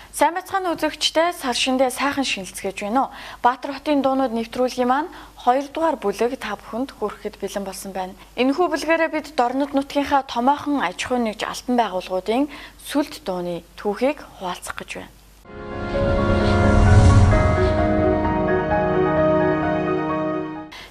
Сайн бацхан үзэгчтэй сар шиндээ сайхан шинэлцгээж байна уу? Баатар хотын дуунууд нэвтрүүлгийн маань 2 дугаар бүлэг та бүхэнд хүрэхэд бэлэн болсон байна. Энэхүү бүлгээрээ бид Дорнод нутгийнхаа томоохон аж ахуй нэгж алтан байгууллагуудын сүлд дууны түүхийг хуваалцах гэж байна.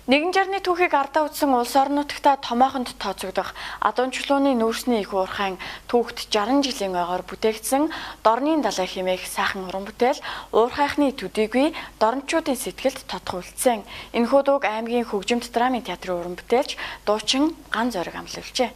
Нэгэн жарны түүхийг ардаа үзсэн улс орон нутагта томоохонд тооцогдох адуун чулууны нүүрсний их уурхайн түүхт 60 жилийн ойгоор бүтээгдсэн Дорны далай хэмээх сайхан уран бүтээл уурхайхны төдийгүй дорнчуудын сэтгэлд тотох үлдсэн. Энэхүү дууг аймгийн хөгжимт драмын театрын уран бүтээлч дуучин Ган Зориг амлуулжээ.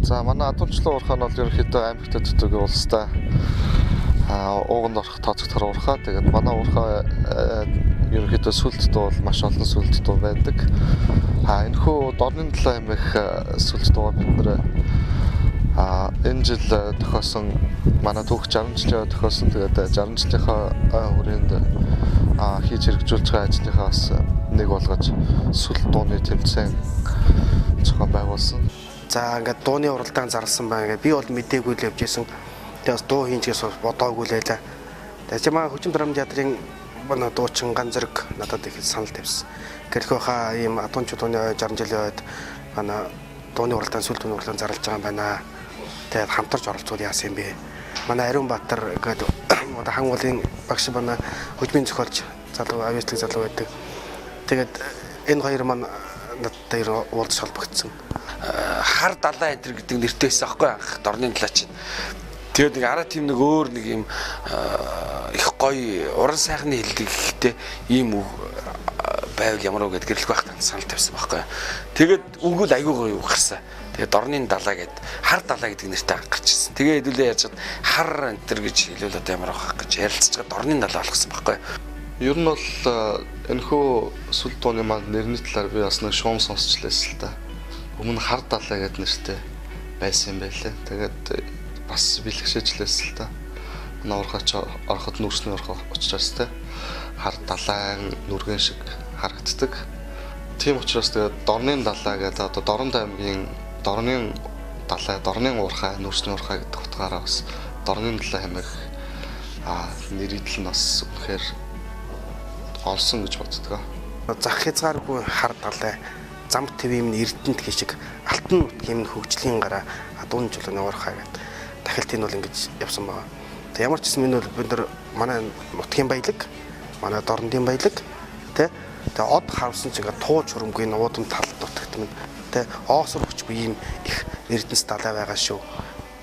За манай адуунчлан уурхай нь бол ерөнхийдөө аймагт төтөг улстай ууганд орох тооцогдохоор уурхай. Тэгээд манай уурхай ерөнхийдөө сүлд дуу бол маш олон сүлд дуу байдаг. Энэхүү Дорны далай хэмээх сүлд дуугаар бид нэр энэ жил тохиосон манай түүх 60 жилийн тохиосон. Тэгээд 60 жилийнхаа хүрээнд хийж хэрэгжүүлж байгаа ажлынхаа бас нэг болгож сүлд дууны тэмцээн зохион байгуулсан. За ингээд дууны уралдаан зарласан байна. Би бол мэдээгүй л явж исэн. Тэгээс дуу хийнчгээс бодоогүй л байлаа. Тэгээд манай хөгжим драмын театрын манай дуучин Ган Зориг надад их санал тавьсан. Гэрхийнхаа ийм адуун чулууны 60 жилийн үед манай дууны уралдаан сүлд дууны уралдаан зарлаж байгаа юм байна. Тэгээд хамтарч оролцоод яасан юм бэ? Манай Ариун Баатар гэдэг одоо хан уулын багш манай хөгжмийн зохиолч залуу авьяаслаг залуу байдаг. Тэгээд энэ хоёр маань надтай уулзаж холбогдсон. Хар далай эдэр гэдэг нэртэй байсан аахгүй анх Дорны далай чинь. Тэгээд нэг араа тийм нэг өөр нэг юм их гоё уран сайхны хэлдэг ихтэй ийм үг байвал ямар үг гэдэг гэрлэх байхад санал тавьсан байхгүй. Тэгээд үгэл айгүй гоё үг гарсан. Тэгээд Дорны далай гэдэг хар далай гэдэг нэртэй гарч ирсэн. Тэгээ хэдүүлээ яаж хар эдэр гэж хэлвэл одоо ямар байх гэж ярилцж байгаа Дорны далай болгосон байхгүй. Ер нь бол энэхүү сүлд дууны маань нэрний талаар би бас нэг шуум сонсч лээсэн л та. Өмнө хар далай гэдэг нэртэй байсан юм байлээ. Тэгээд бас бэлгшээжлээсэн л та. Манай уурхайч ороход нүрсний орох учраас те хар далайн нүргэн шиг харагддаг. Тийм учраас тэгээд Дорны далай гэдэг одоо Дорнод аймгийн Дорны далай, Дорны уурхай, нүрсний уурхай гэдэг утгаараа бас Дорны далай хэмээх нэрийдэл нь бас үнэхээр олсон гэж боддог. Зах хязгааргүй хар далай замт твим эрдэнэт гişиг алтан нутгийн хөгжлийн гараа адуун чулууны уурхай гэдэг дахилт энэ бол ингэж явсан байна. Тэг ямар ч гэсэн энэ бол бид нар манай нутгийн баялаг, манай Дорнодын баялаг тэ од харвсан ч ингээ тууж хөрөнгөний нуудам талд нутагт минь тэ оосор хүчгүй ийм их эрдэнэс далай байгаа шүү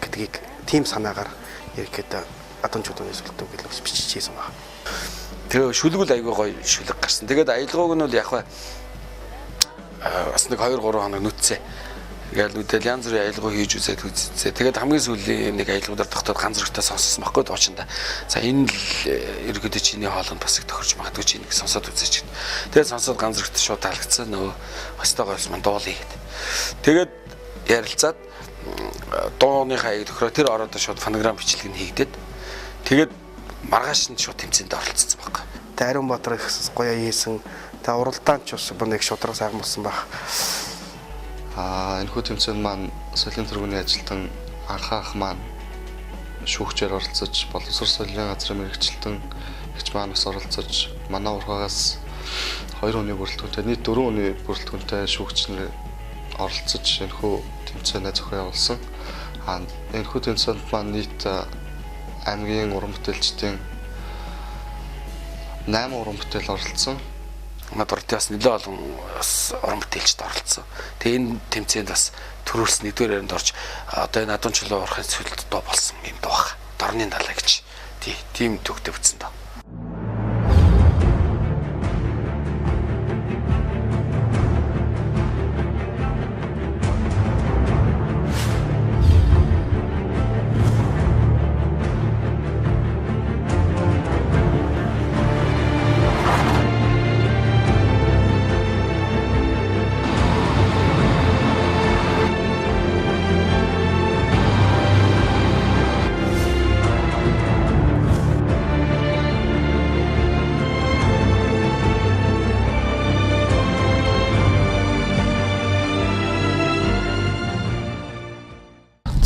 гэдгийг тийм санаагаар ерөөхдөө адуун чулууны сүлд үг гэж биччихсэн байна. Тэгээ шүлгэл айгүй гоё шүлэг гарсан. Тэгээд аялгауг нь бол яг бас нэг 2-3 хоног нүцээ. Ингээл нүдэл янз бүрийн аялгау хийж үзээд үзээ. Тэгээд хамгийн сүүлийн нэг аялгуудаар тогтоод Ган Зоригтой сонссон байхгүй дуучинда. За энэ л ерөөдөө чиний хоолнд бас их тохирч магадгүй чи нэг сонсоод үзээч. Тэгээд сонсоод Ган Зоригт шууд таалагдсан нөгөө хостойгоос мань дуулъя гэд. Тэгээд ярилцаад дууны хаяг тохироо тэр ороод шууд фонограм бичлэг нь хийгдээд тэгээд маргааш нь шууд тэмцээнд оролцсон байхгүй. Тэгээд Ариун Баатар их гоё хийсэн. Та уралдаан ч бас нэг шудраг сайхан болсон баг. Энэхүү тэмцээнд маань соёлын тэргүүний ажилтан анхаах маань шүүгчээр оролцож, боловсрол соёлын газрын мэргэжилтэн ихч маань бас оролцож, манай уурхайгаас 2 өдрийн бүрэлдэхүүнтэй, нийт 4 өдрийн бүрэлдэхүүнтэй шүүгчнэр оролцож энэхүү тэмцээнээ зохион явуулсан. Энэхүү тэмцээнд маань нийт аймгийн уран бүтээлчдийн 8 уран бүтээл оролцсон. Над уртаас нэлээд олон бас уран бүтээлчд оролцсон. Тэгээ энэ тэмцээнд бас төрүүлсэн нэгдүгээр ярианд орж одоо энэ адуун чулуу урахын цөлд доо болсон юм доо баг. Дорны далай гэж. Тийм төгтө бүтсэн доо.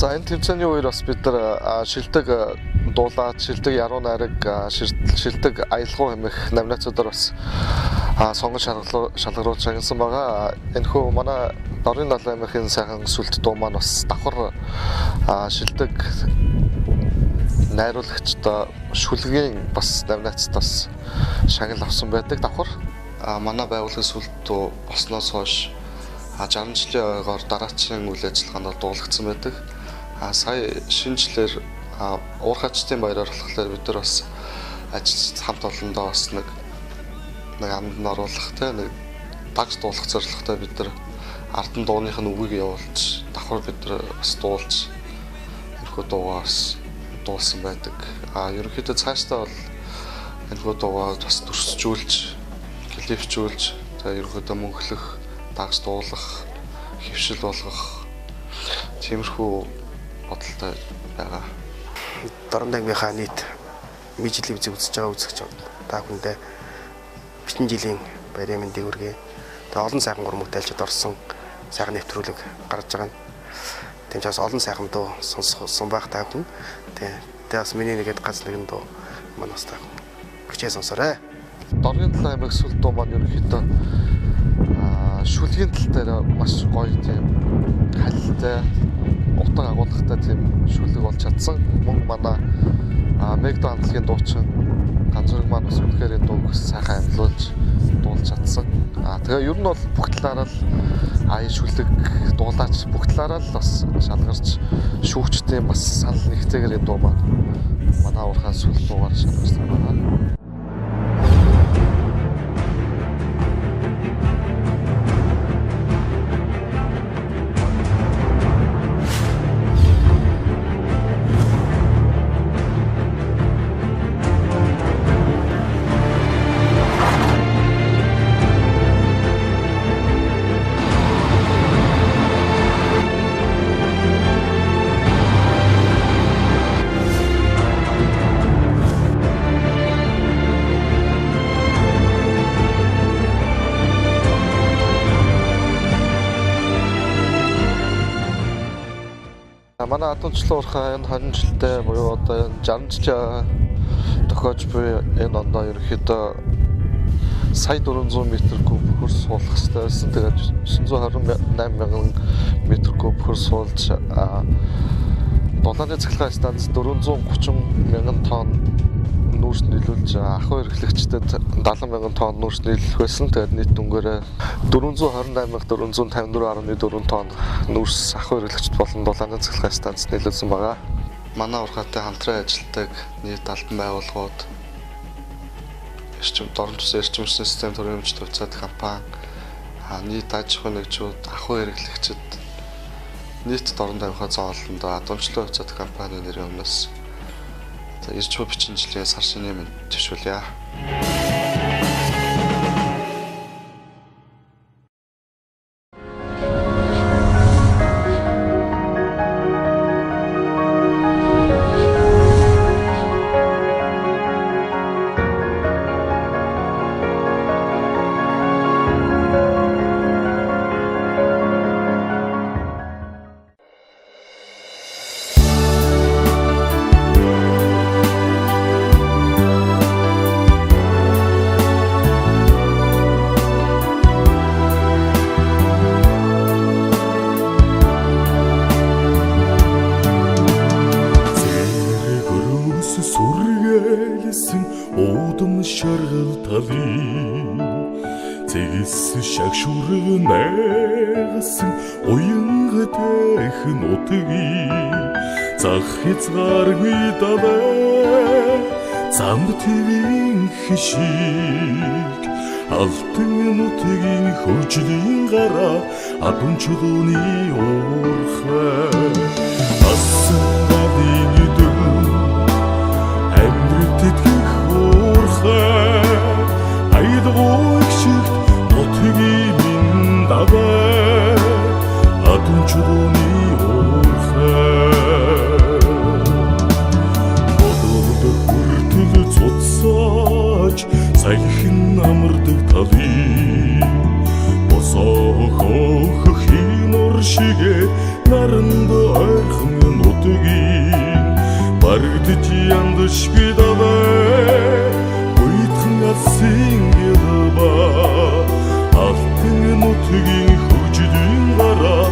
За энэ тэмцээний үеэр бас бид нар шилдэг дуулаад, шилдэг яруу найраг, шилдэг аялгау хэмэх номинацуудаар бас сонгон шалгаруулж шагнасан байгаа. Энэхүү манай Дорны далай хэмээхийн сайхан сүлд дуу маань бас давхар шилдэг найруулагчтай шүлгийн бас номинацд бас шагнал авсан байдаг давхар. Манай байгууллагын сүлд дуу болсноос хойш 60 жилийн ойгоор дараачийн үйл ажиллагаанд дуулагдсан байдаг. Сая шинжлэр уурхачтын баяраар болохоор бид нар бас ажил хамт олондоо бас нэг амд нь оруулах нэг дагж дуулах зорилготой бид нар ардын дууных нь үгийг явуулж давхар бид нар бас дуулж энэхүү дуугаас дуулсан байдаг. Ерөнхийдөө цаашдаа бол энэхүү дуугаа бас төрсжүүлж, клипжүүлж, ерөнхийдөө мөнхлөх, дагж дуулах, хөвшил болгох тиймэрхүү бодолтой байгаа. Дорн аймгийнхаа нийт мэдлэг үзэж байгаа үзэгч та бүхэндээ бичэн жилийн баярын мэндийг хүргэе. Тэгээ олон сайхан уран бүтээлчд орсон сайхан нэвтрүүлэг гарч байгаа нь. Тийм ч бас олон сайхан дуу сонссон байх та бүхэн. Тэгээ бас миний нэгэд гац нэгэн дуу манаас та хүчээ сонсоорой. Дорны далай хэмээх сүлд дуу маань ерөнхийдөө шүлгийн тал дээр маш гоё тийм халилтай утга агуулгатай тийм шүлэг болж чадсан. Мөн манай Мегдо хамтлагийн дуучин Ганзураг маань бас үнэхээр энэ дууг сайхан амьлуулж дуулж чадсан. Тэгээ ер нь бол бүх талаараа л шүлэг дуулаач бүх талаараа л бас шалгарч шүүгчдийн бас санал нэгтэйгээр энэ дуу маань манай уурхайн сүлд дуугаар шалгарсан байна. Манай адуунчлал уурхайн 20 жилдээ буюу одоо 60 жил тохиож буй энэ ондоо ерөнхийдөө сая 400 м3 хөрс суулгах хэрэгтэй байсан. Тэгээд 928 мянган м3 хөрс суулж дулааны цахилгаан станц 430 мянган тонн нүүрс нийлүүлж ахуй эрхлэгчдэд 70 мянган тонн нүүрс нийлүүлэх байсан. Тэгээд нийт дүнгээрээ 428,454.4 тонн нүүрс ахуй эрхлэгчд болон дулааны цахилгаан станц нийлүүлсэн байгаа. Манай уурхайтай хамтран ажилладаг нийт албан байгууллагууд, Дорн тус эрчим систем төрөмж төвцөөд компани, нийт аж ахуйн нэгжүүд, ахуй эрхлэгчид нийт Дорн аймгийн зоолонд адуунчлал төвцөөд компани нэрийн өмнөөс ирж буй бичэн жилийн сар шинэ мэд төвшүүлье. удам шаргал талын зэгс шагшуурыг найгсан уянгатай нутгийн зах хязгааргүй даваа замд твийн хишиг алтан нутгийн хөгжлийн гараа адун чулууны уурхай асан гадын идэл амьдрал тэтгэх уурхай айдгой шиг нутгийн минь даваа адун чулууны уурхай бодолд хүртэл цуцсаач саяхан амардаг талын босоохох хинор шигэ наранд ойрхон нутгийн бардж яндш бидаваа уйтхан алсын гэрба алтан нутгийн хөгжлийн гараа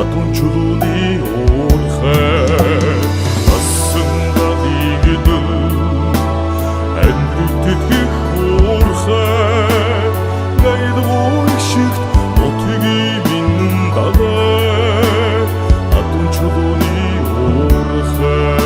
адун чулууны уурхай асан гадыг идэл амьдрал тэтгэх уурхай гайдгой шиг нутгийн минь даваа адун чулууны уурхай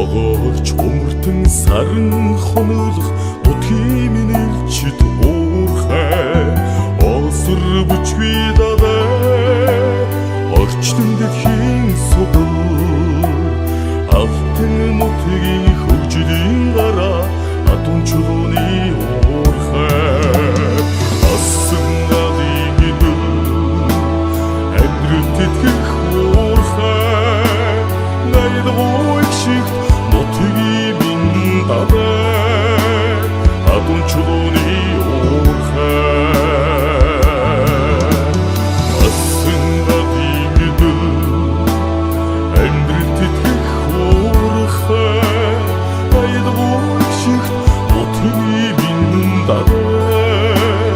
огоорч өмөртөн сарн хонолох нутгийн минь илчит уурхай осор бүчгүй даваа орчлон дэлхийн судал алтан нутгийн хөгжлийн гараа адун чулууны уурхай асан гадыг идэл амьдрал тэтгэх уурхай найдгой шиг нутгийн минь даваа адун чулууны уурхай асан гадыг идэл амьдрал тэтгэх уурхай найдгой шиг нутгийн минь даваа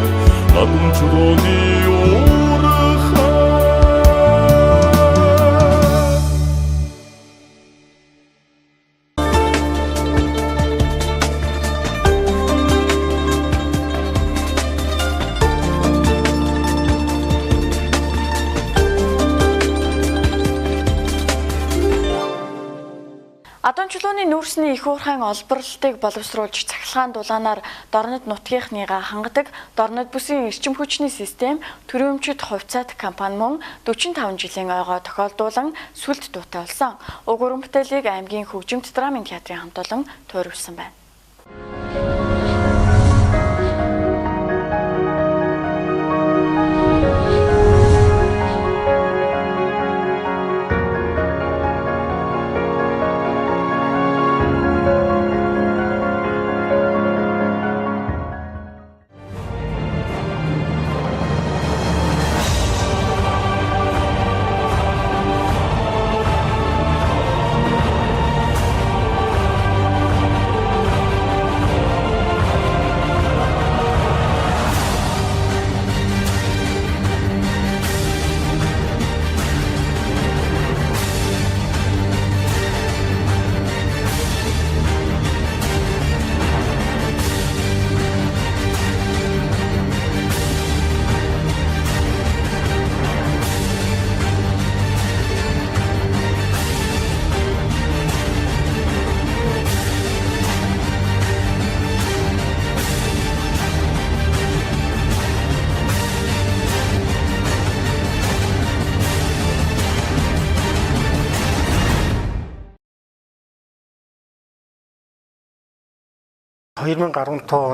адун чулууны уурхай. Адун чулууны нүүрсний их уурхайн олборлолтыг боловсруулж цахилгаан дулаанаар дорнод нутгийнхныгаа хангадаг дорнод бүсийн эрчим хүчний систем төрөмчд хувьцаат компани мөн 45 жилийн ойгоо тохиолдуулан сүлд дуутай болсон. Уг уран бүтээлийг аймгийн хөгжимт драмын театрын хамт олон тойрволсон байна.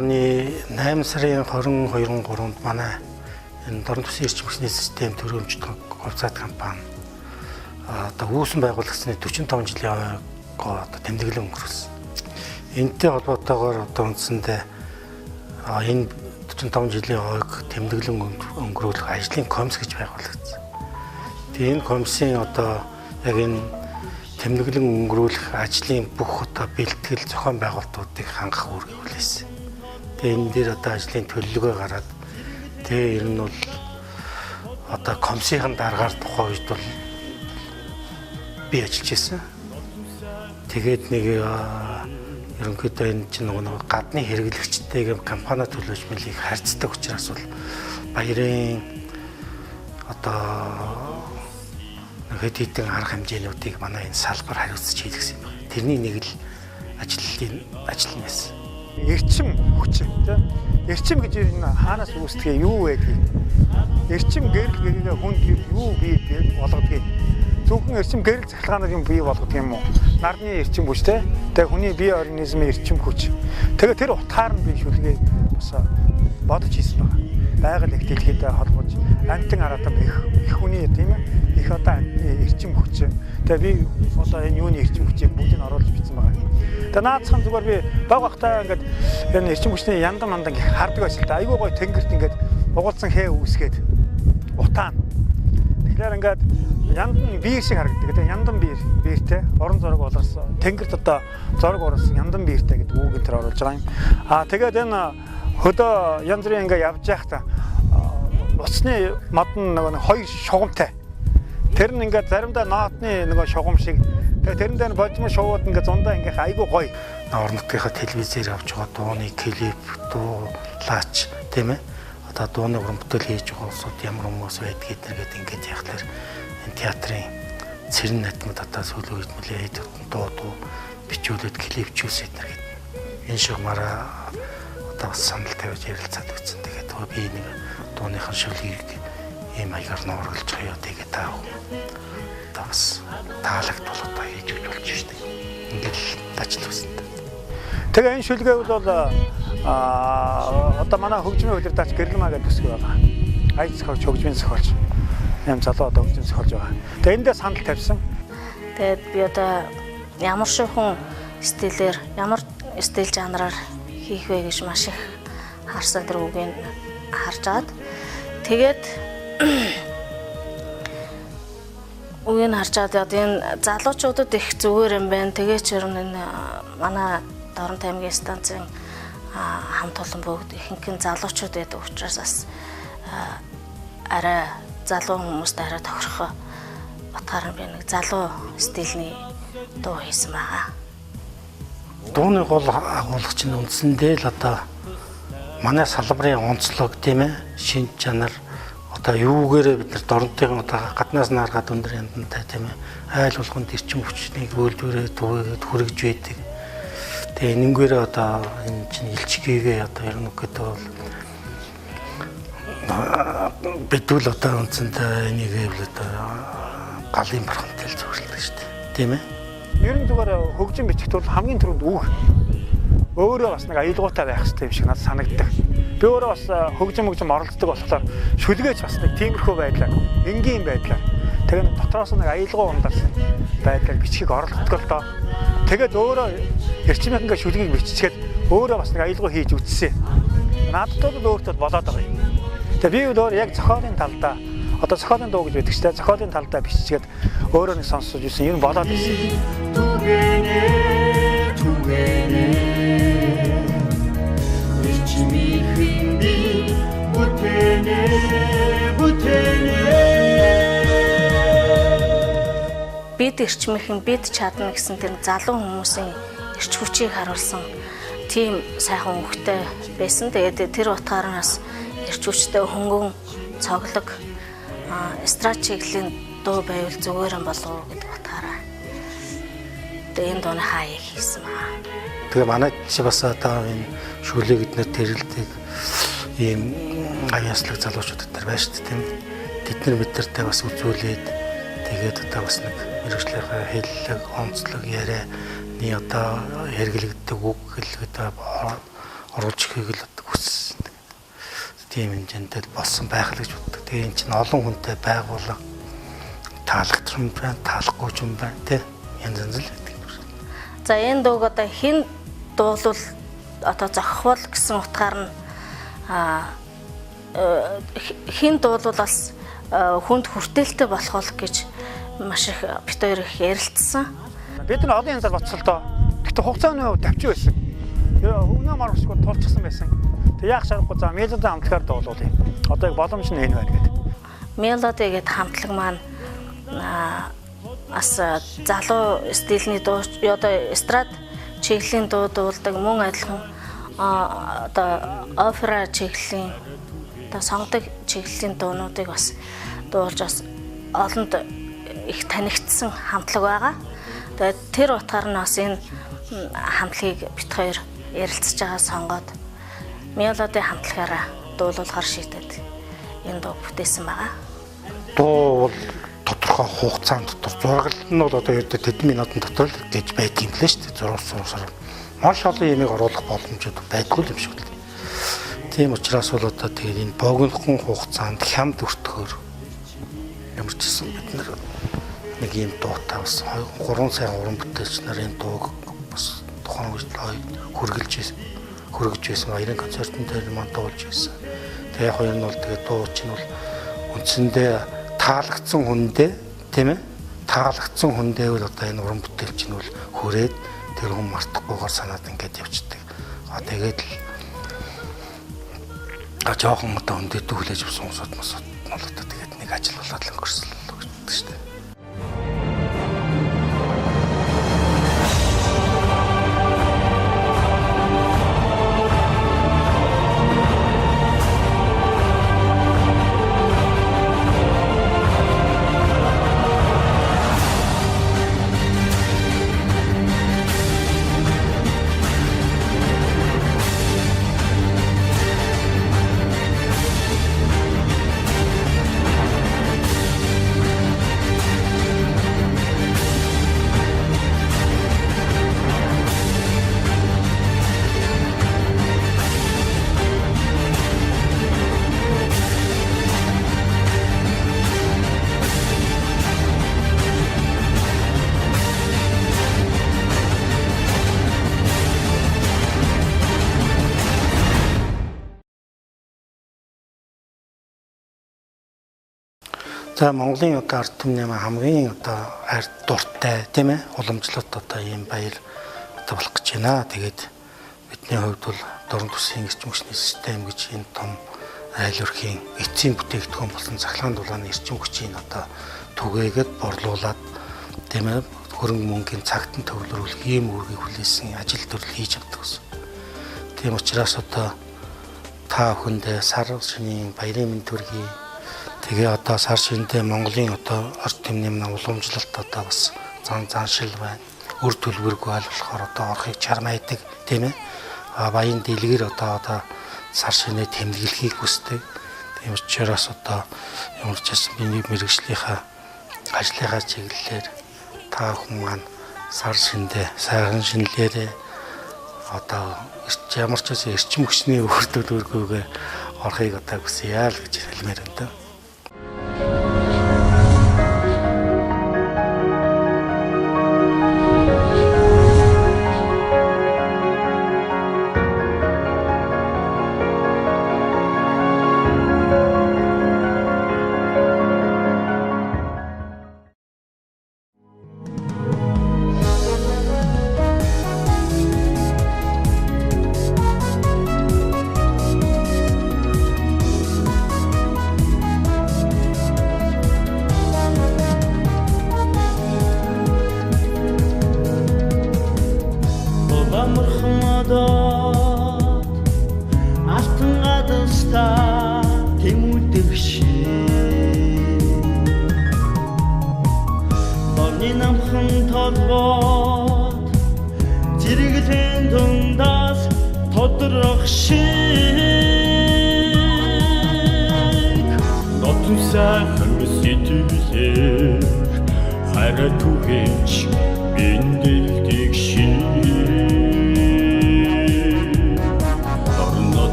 оны 8 сарын 22-3-нд манай энэ дорн төсвийн эрчим хүчний систем төрөмчд хувьцаат компани үүсэн байгуулагдсны 45 жилийн тэмдэглэл өнгөрүүлсэн. Энэтэй холбоотойгоор үндсэндээ энэ 35 жилийн хойг тэмдэглэн өнгөрүүлэх ажлын комисс гэж байгуулагдсан. Тэгээ энэ комиссийн одоо яг энэ тэмдэглэн өнгөрүүлэх ажлын бүх одоо бэлтгэл зохион байгуулалтуудыг хангах үүргийг хүлээсэн. Тэгээ энэ дээр одоо ажлын төлөвлөгөө гараад тэгээ ер нь бол одоо комиссийн дараагаар тухайн үед бол би ажиллаж байсан. Тэгээд нэг ерөнхийдөө энэ чинь нэг гадны хэрэглэгчтэйгээ компани төлөвлөмжийг харьцдаг учраас бол баярын одоо хэд хэдэн арга хэмжээнүүдийг манай энэ салбар хариуцж хийлгэсэн юм байна. Тэрний нэг л ажил нь байсан. Эрчим хүч тийм. Эрчим гэж энэ хаанаас үүсдэг юу вэ гэх. Эрчим гэрэл гэгээ хүнд юу бий болгодгийг. Зөвхөн эрчим гэрэл цахилгааныг юм бий болгодог юм уу? Нарны эрчим хүч те. Тэгээ хүний бие организмын эрчим хүч. Тэгээ тэр утгаар нь би шүлгээ бас бодож хийсэн байна. Байгаль их дэлхийдээ холбож амтан аратам их хүний тийм ээ. Их одоо эрчим хүч. Тэгээ би одоо энэ юуны эрчим хүчийг бүгдийг оруулж бичсэн байгаа. Тэгээ наадхан зүгээр би баг багтаа ингээд энэ эрчим хүчний яндан мандан хардаг байсан л да. Айгүй гоё тэнгэрт ингээд угуулсан хээ үүсгээд утаана. Тэгэхээр ингээд яндан биер шиг харагддаг. Тэгээ яндан биертэй орон зураг болгосон. Тэнгэрт одоо зураг оруулсан яндан биертэй гэдэг үг энэ төр оруулж байгаа юм. Тэгээд энэ хөдөө янз бүрийн ингээд явж байхдаа уцсны модон нэг хоёр шугамтай. Тэр нь ингээд заримдаа ноотны нэг шугам шиг. Тэгээ тэрэндээ бодмол шууд ингээд зундаа ингээд айгүй гоё. Орон нутгийнхаа телевизээр авч байгаа дууны клип, дуулаач тийм ээ. Одоо дууны уран бүтээл хийж байгаа улсууд ямар хүмүүс байдгийг гэдэг ингээд яхахлаар энэ театрын цэрэн надмад одоо сүүлийн үед нэлээд дуу бичүүлээд клипчүүлсэд нэр гэдэг. Энэ шугамаараа одоо бас санал тавьж ярилцаад үзсэн. Тэгээд би нэг дууныхын шүлгийг ийм маягаар нуургалж хаяа тэгээд таав. Одоо бас таалагдвал одоо хийж өгч болж штэ. Ингээд л ажил үзсэн. Тэгээ энэ шүлгээ бол одоо манай хөгжмийн удирдаач Гэрлэмаа гэдэг төсөв байгаа. Айц зохиолч, хөгжмийн зохиолч. Ийм залуу одоо хөгжмийн зохиолж байгаа. Тэгээ эндээ санал тавьсан. Тэгээд би одоо ямар шохон стилээр, ямар стил жанраар хийх вэ гэж маш их харсан тэр үгийг харж аваад тэгээд үгийг харж аваад энэ залуучуудад их зүгээр юм байна. Тэгээд ч ер нь манай Дорнот аймгийн станцын хамт олон бүгд ихэнх нь залуучууд байдаг учраас бас арай залуу хүмүүст арай тохирох утгаар би нэг залуу стилний дуу хийсэн байгаа. Дууны гол агуулга чинь үндсэндээ л одоо манай салбарын онцлог тийм ээ, шин чанар одоо юугээрээ бид нар Дорнотын одоо гаднаас нь харахад өндөр яндантай тийм ээ, айл болгонд эрчим хүчнийг үйлдвэрээ түгээгээд хүргэж байдаг. Тэгээ энэнгээрээ одоо энэ чинь илчгээгээ одоо ер нь үгтэй бол бидвэл одоо үндсэндээ энийг л одоо галын бархантай л зөвшөлдөг шүү дээ. Тийм ээ. Ер нь зүгээр хөгжим бичихт бол хамгийн түрүүнд үг. Өөрөө бас нэг аялгаутай байх хэрэгтэй юм шиг надад санагддаг. Би өөрөө бас хөгжим оролцдог болохоор шүлгээж бас нэг тиймэрхүү байдлаар, энгийн байдлаар тэгээ дотроос нэг аялгау ундарсан байдлаар бичгийг оролцдог л доо. Тэгээд өөрөө эрчимийн ингээ шүлгийг биччихээд өөрөө бас нэг аялгау хийж үтсэн. Надад бол өөртөө болоод байгаа юм. Тэгээ би өөр яг зохиолын талдаа одоо зохиолын дуу гэж байдаг ч тийм зохиолын талдаа биччихээд өөрөө нэг сонсож ирсэн юм болоод ирсэн. Бид эрчмийнхэн бид чадна гэсэн тэр залуу хүмүүсийн эрч хүчийг харуулсан тийм сайхан үгтэй байсан. Тэгээд тэр утгаараас эрч хүчтэй хөнгөн цоглог эстрад чиглэлийн дуу байвал зүгээр юм болов уу гэдэг утгаараа энэ дууны хаяг хийсэн баа. Тэгээ манай чи бас одоо энэ шүлэг эднэр тэрэлдэг ийм аяаслаг залуучууд нар байна шүү дээ тийм. Тэд нар бидэртэй бас үзүүлээд тэгээд одоо бас нэг мэрэгчлийнхээ хэллэг, онцлог ярианы одоо хэрэглэгддэг үг хэлгээд оруулж ихийг л хүссэн. Тийм хэмжээндээ болсон байх л гэж боддог. Тэгээ эн чинь олон хүнтэй байгуулга таалагдах юм байна, таалахгүй юм байна тийм. Янз янз л байдаг. За энэ дууг одоо хэн дуулвал одоо зохихвол гэсэн утгаар нь хин дуулал бас хүнд хүртээлтэй болох ол гэж маш их бит хоёр их ярилцсан. Бид нар олон янзаар боцолдоо. Гэхдээ хугацааны хувьд давчиг байсан. Өмнө маргашгүй тулчихсан байсан. Тэг яах шарахгүй за мелоди хамтлагаар дуулуулъя. Одоо яг боломж нь энэ байна гэдэг. Мелоди гэдэг хамтлаг маань бас залуу стилийн дуу одоо эстрад чиглэлийн дуу дуулдаг мөн адилхан одоо опера чиглэлийн одоо сонгодог чиглэлийн дуунуудыг бас дуулж бас олонд их танигдсан хамтлаг байгаа. Тэгээд тэр утгаар нь бас энэ хамтлагийг бит хоёр ярилцж байгаа сонгоод мелоди хамтлагаараа дуулуулахар шийдээд энэ дуу бүтээсэн байгаа. Дуу бол тодорхой хугацаанд дотор зурагл нь бол одоо ердөө тэдэн минутын дотор л гэж байдаг юм лээ шүү дээ. Зурсаар маш олон юмыг оруулах боломжууд байдгүй юм шиг л. Тийм учраас бол одоо тэгээд энэ богинохон хугацаанд хямд өртгөөр ямар ч гэсэн бид нар нэг юм дуутай бас 3 сая уран бүтээлч нарын дууг бас тухайн үед хүргэж байсан баярын концертын дээр маань дуулж байсан. Тэгээ хоёр нь бол тэгээд дуу чинь бол үндсэндээ таалагдсан хүндээ тийм ээ таалагдсан хүндээ бол одоо энэ уран бүтээлч нь бол хүрээд тэр хүн мартахгүйгээр санаад ингээд явцдаг. Тэгээд л жоохон одоо өндөдөө хүлээж авсан хүмүүсд бас бол одоо тэгээд нэг ажил болоод л өнгөрсөн л гэдэг шүү дээ. За Монголын одоо ард түмний хамгийн одоо ард дуртай тийм ээ уламжлалт одоо ийм баяр одоо болох гэж байна. Тэгээд бидний хувьд бол дуран төсвийн эрчим хүчний систем гэж энэ том айл өрхийн эцсийн бүтээгдэхүүн болсон цахилгаан дулааны эрчим хүчийг одоо түгээгээд борлуулад тийм ээ хөрөнгө мөнгөний цагтан төвлөрүүлэх ийм үүргийг хүлээсэн ажил төрөл хийж авдаг гэсэн. Тийм учраас одоо та бүхэндээ сар шинийн баярын мэнд төргий. Тэгээ одоо сар шиндээ Монголын одоо ард түмний уламжлалт одоо бас заншил байна. Үр төлбөргүй болохоор одоо орохыг чармайдаг тийм ээ. Баян дэлгэр одоо сар шинээ тэмдэглэхийг хүсдэг. Тийм учраас одоо ямар ч байсан миний мэргэжлийнхаа ажлынхаа чиглэлээр та бүхэн маань сар шиндээ сайхан шинэлээрээ одоо ямар ч байсан эрчим хүчний үр төлбөргүйгээр орохыг одоо хүсье л гэж хэлмээр байна да.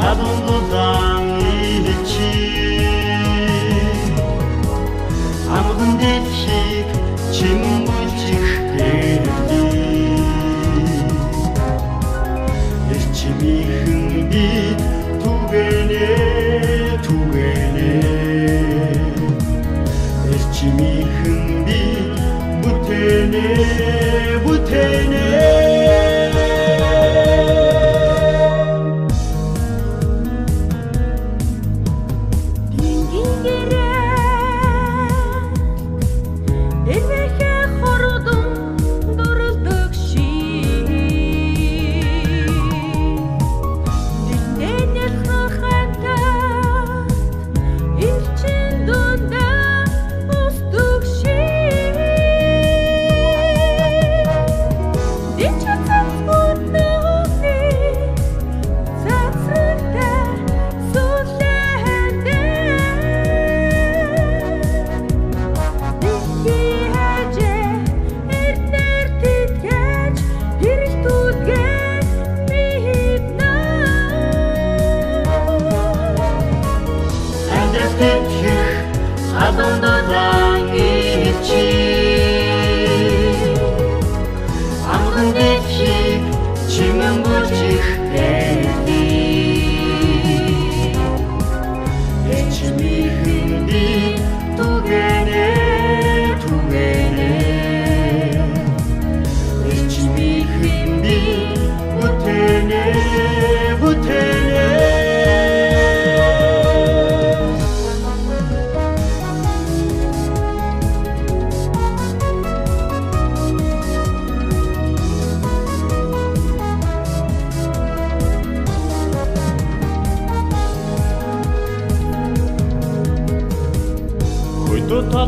Adon dodan ilçi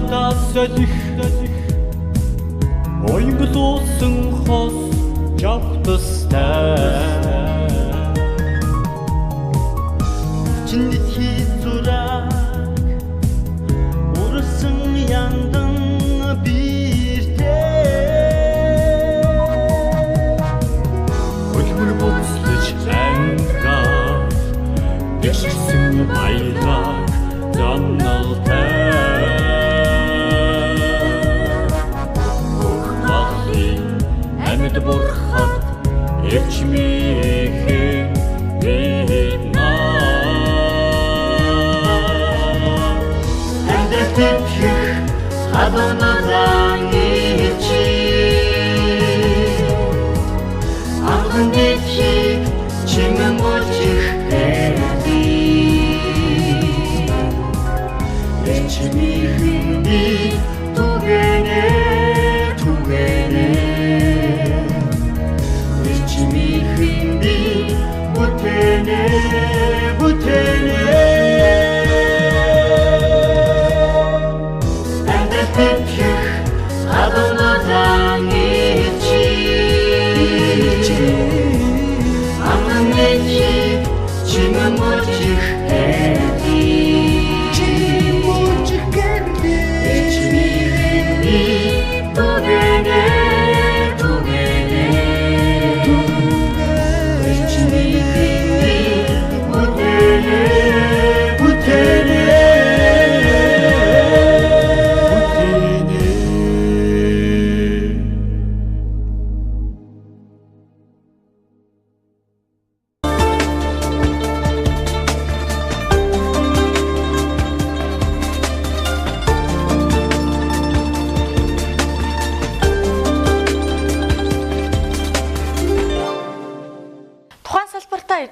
надаас солих ойнглуусан хос жавтастай чиндхи зураг урсан яндан биртэй хөлбөр буцлаж ангар дэшсэн баялаг занналтай амьд бурхад эрчмийн бидна амьд хадонаран ичи анхан дэхи чимэн мочих эди эрчмийн би тугэне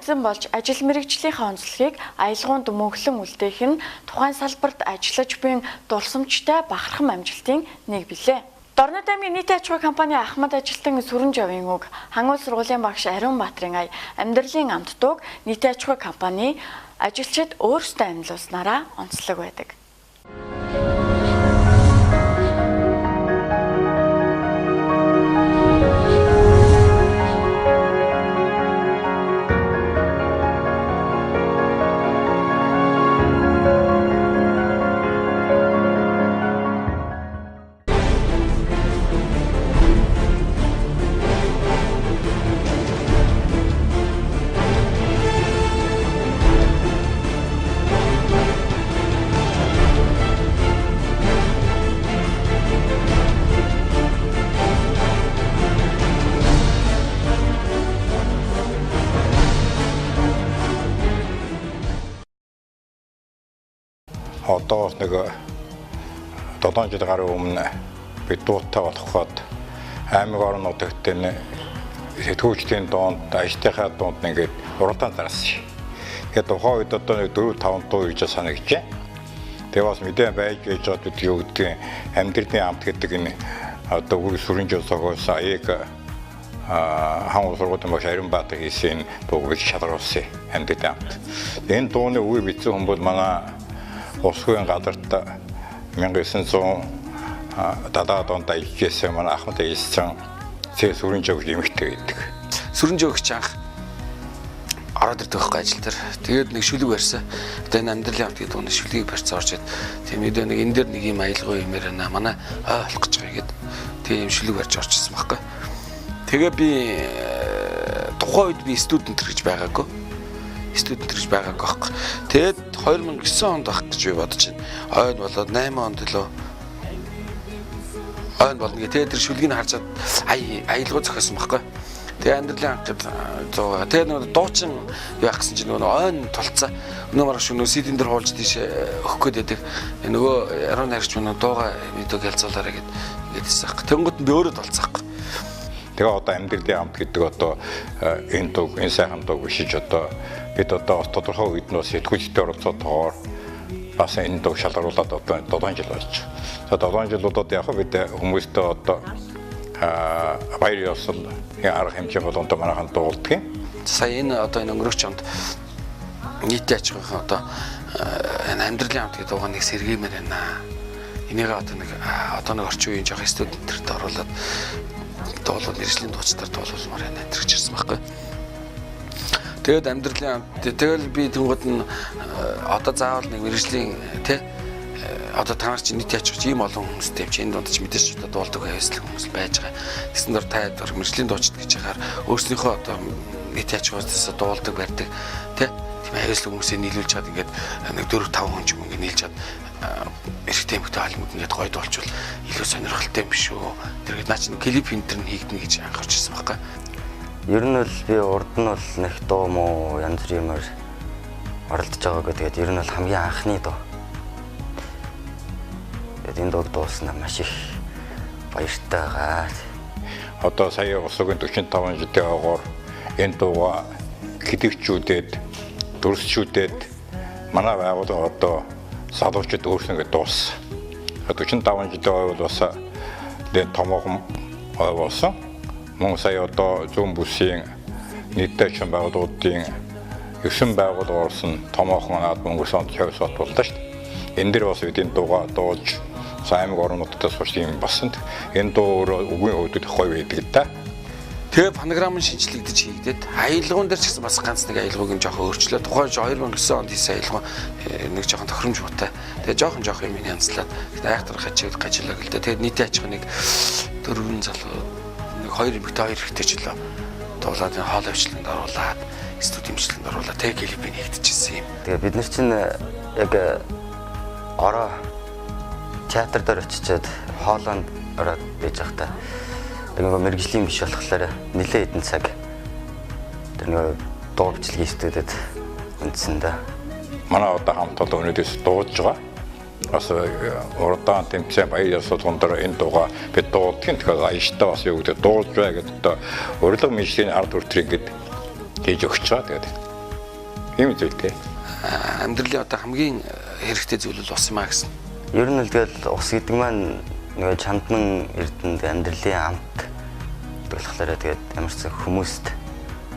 эзэн болж ажил мэргэжлийнхээ онцлогийг аялгаунд мөнхлөн үлдээх нь тухайн салбарт ажиллаж буй дурсамжтай бахархам амжилтын нэг билээ. Дорнод аймгийн нийт аж ахуй компани Ахмад ажилтан Сүрэнжавын үг, Хангул сургуулийн багш Ариун Баатрин ая, амьдралын амт дууг нийт аж ахуй компани ажилчид өөрсдөө амьлуулснараа онцлог байдаг. Одоо нэг 7 жил гаруй өмнө бид дуутаа болоход аймаг орнуудад энэ сэтгүүлчдийн доонд ажлынхаа доонд ингээд уралдаан зарсан. Тэгээд тухайн үед одоо нэг 4-5 дуу гэж санагджээ. Тэгээд бас мэдээ байж байгаад бид юу гэдгийг амьдралын амт гэдэг энэ одоо үр Сүрэнжавсоогоос аяг Хангул сургуулийн багш Ариун Баатрин хийсэн дууг шалгаруулсан амьдралын амт. Энэ дууны үе бичсэн хүн бол манай Усгийн газарт 1970 онд ажиллажсэн манай Ахмад ажилтсан Сүрэнжав эмэгтэй гэдэг. Сүрэнжав гэх анх ороод ирдэг байхгүй ажил дээр. Тэгээд нэг шүлэг барьсан. Одоо энэ амьдралын амт гэдэг нэг шүлгийг барьсан орж ид. Тийм мэдээ нэг энэ дээр нэг юм аялгаа юм ярина. Манай болох гэж байгаа гэдэг. Тийм шүлэг барьж орчихсон байхгүй. Тэгээ би тухайн үед би студент гэж байгаагүй. Студент гэж байгаагүй байхгүй. Тэгээд 2009 онд байх гэж би бодож байна. Ойн болоод 8 онд лөө ойн болно гэ. Тэгээд тэр шүлгийг харж аялгаа зохиосон байхгүй. Тэгээ амьдралын амт 100. Тэгээ нөгөө дуучин яах гэсэн чинь нөгөө ойн тулцаа. Өнөө маргааш нөгөө CD-н дээр хуулж тийш өгөх гээд байдаг. Нөгөө яруу найрагч нөгөө дууга видеог ялцуулаарай гэдэг хэлсэн байхгүй. Тэнгууд би өөрөө тулцаахгүй. Тэгээ одоо амьдралын амт гэдэг одоо энэ дуу энэ сайхан дуу бишиж одоо бид одоо тодорхой үед нь сэтгүүлчдийн оролцоотойгоор бас энэ дуу шалгаруулад одоо 7 жил болж. За 7 жилуудад яг бид хүмүүстээ одоо баяр ёслол арга хэмжээ болгонд манайхан дуулдаг. Сая энэ одоо энэ өнгөрөх чамд нийт аж ахуйн одоо энэ амьдралын амт гэдэг дуугаа нэг сэргиймээр байна. энийг одоо нэг орчин үеийн жоох студентэрт оруулаад дуулууд мэргэжлийн дуучдаар дуулуулмаар байна гэж ирсэн байхгүй. Тэгээд амьдралын тэгэл би тэнгууд нь одоо заавал нэг мэргэжлийн одоо та нар чинь нийт яачих ийм олон хүмүүстэй юм чи энэ донд ч мэдээж одоо дуулдаг байвал хүмүүс байж байгаа. Тэгсэн дор та мэргэжлийн дуучид гэж яхаар өөрснийхөө одоо нийт яачгаас дуулдаг барьдаг тийм аюулгүй хүмүүсээ нийлүүлж чад ингээд нэг 4-5 хүн ч юм ингээд нийлж чад эрэгтэй эмэгтэй хоолмод ингээд гоё дуулчвал илүү сонирхолтой юм биш үү. Тэр наа чинь клип энтер нь хийгдэнэ гэж анхаарч ирсэн байхгүй. Ер нь бол би урд нь бол нэг дуу мó янз бүрээр оролдож байгаагүй. Тэгээд ер нь бол хамгийн анхны дуу. Тэгээд энэ дууг дуулснаа маш их баяртай байгаа. Одоо сая усгийн 45 жилийн огоор энэ дууга хэдэгчүүдэд дүрсчүүдэд манай байгууллага одоо салуучид өөрснөө дууссан. 45 жилийн бол бас томоохон болсон. Мөн сая одоо зүүн бүсийн нийтдээ ч байгууллагуудын 9 байгууллага орсон томоохон наад мөнгөсөн чавс боллоо шүү дээ. Энэ дэр бас бидний дууга дуулж аймаг орнуудаас сурч юм болсон. Энэ дуу өөрөө үгийн өвдөд гоё байдаг да. Тэгээ фонограм нь шинжлэгдэж хийгдээд аялгуун дээр ч гэсэн бас ганц нэг аялгууг нь жоохон өөрчлөө. Тухайн 2009 онд хийсэн аялгуун нэг жоохон тохиромж бутай. Тэгээ жоох юм янзлаад айхтар хачиг гажлаа гэлдэ. Тэгээ нийт аж ахуйг нэг 4 залуу нэг 2 эмэгтэй 2 эрэгтэй ч лөө дуулаад хоол авчлаланд оруулаад студи имжлэнд оруулаад тэгээ клипийг хийгдэжсэн юм. Тэгээ бид нар чинь яг ороо театр дээр очичоод хоолонд ороод байж байхдаа нэг мэргэжлийн биш болохоор нэлээд хэдэн цаг тэр нэг дуу бичлэгийн студид үндсэн да. Манай одоо хамт олон өнөөдөөс дуулж байгаа. Бас урдаан тэмцээн баяр суулгандаар энэ дууга бид дуудгийн тэгэхээр ааштай бас юу гэдэг дуулж бай гэдэг одоо урилга мэргэжлийн ард хүртэл ингэж хийж өгч байгаа. Тэгээд ийм зүйлтэй. Амьдралын одоо хамгийн хэрэгтэй зүйл бол ус юм а гэсэн. Ер нь л тэгэл ус гэдэг маань нэг чамдман эрдэнэд амьдралын амт болохоор тэгээд ямар ч хүмүүст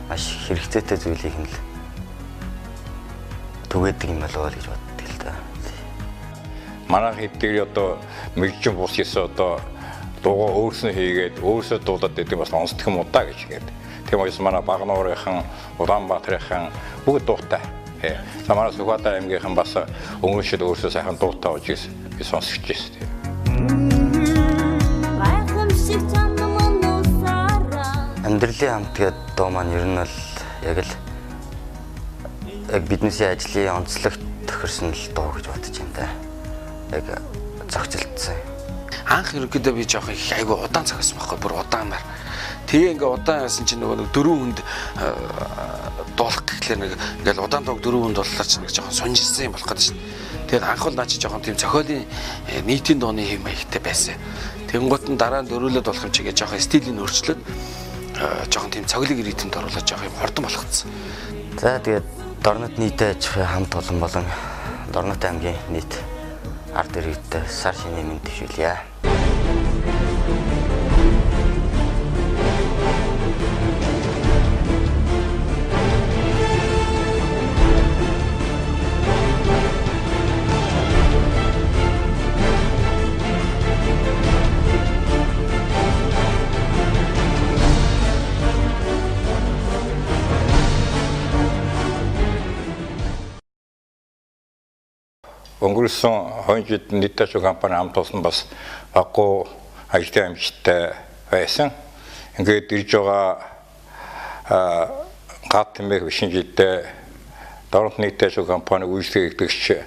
маш хэрэгцээтэй зүйлийг нь л түгээдэг юм болов гэж боддог л да. Манай хэдгээр одоо мэрэгжлийн бус хийсэн одоо дуугаа өөрснөө хийгээд өөрсдөө дуулаад байдаг бас онцдох юм уу да гэж хэлээд. Тийм учраас манай Багнуурынхан, Улаанбаатарынхан бүгд дуутай. Самара Сүхбаатар аймгийнхан бас өнгөршил өөрсдөө сайхан дуутай болж ирсэн. Би сонсч ирсэн. Амьдралын хамт гэдэг дуу маань ер нь бол яг биднээс ажлын онцлогт тохирсон л дуу гэж бодож байна да. Яг зохицолтсон. Анх ерөөдөө би жоох их айгу удаан цагсан байхгүй бүр удаанаар. Тэгээ ингээ удаан яасан чинь нөгөө 4 хүнд дуулах гэхлээр нэг ингээл удаан дууг 4 хүнд дууллаар чинь нэг жоохон сонжирсан юм болох гэдэг шин. Тэгээд анх бол наа чи жоохон тийм зохиолын нийтийн дууны хэв маягтай байсан. Тэнгуут нь дараа нь дөрүүлээд болох юм чигээ жоохон стилийн өөрчлөлт жоохон тийм цоглог ритмд оруулаад жоох юм хордон болгоцсон. За тэгээд Дорнот нийтэд аж ахуйн хамт олон болон Дорнот аймгийн нийт ард иргэдэд сар шинэ мэнд төшүүлье. Өнгөрсөн 2 жил нийт аж ахуйн компани хамт олсон бас баггүй ажилтны амжилттай байсан. Ингээд ирж байгаа гад тэмээх бишин жилдээ Дорнот нийт аж ахуйн компани үйлчлэгч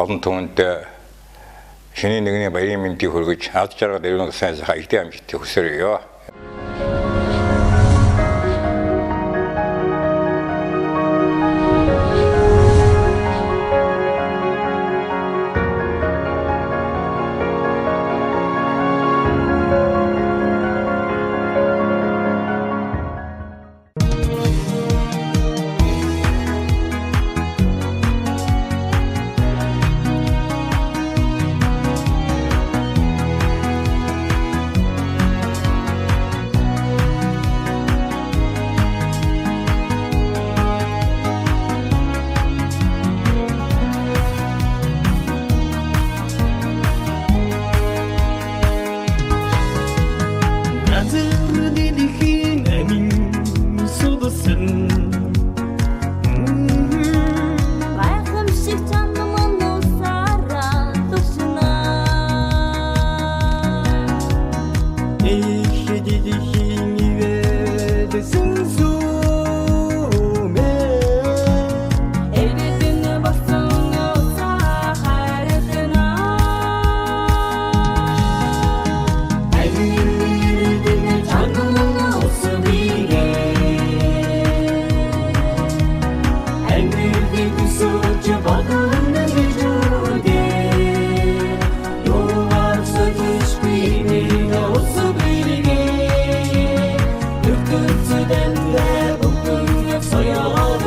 олон түмэнд шинэ нэгний баярын мэндийг хүргэж аз жаргал өргөн сайн сайхан ажилтны амжилтыг хүсэрье. Газар дэлхийн амин судсан гайхамшиг чандан усаараа тушна их дэлхийн ивэдэсэн сүмэ эвэдэн басан усаа хайртна айдын чандан усбигэ айдын күсөж бодон нэгжүүдэ юугаар сөж биний усбигэ нүгцэдэн бүгэн соёод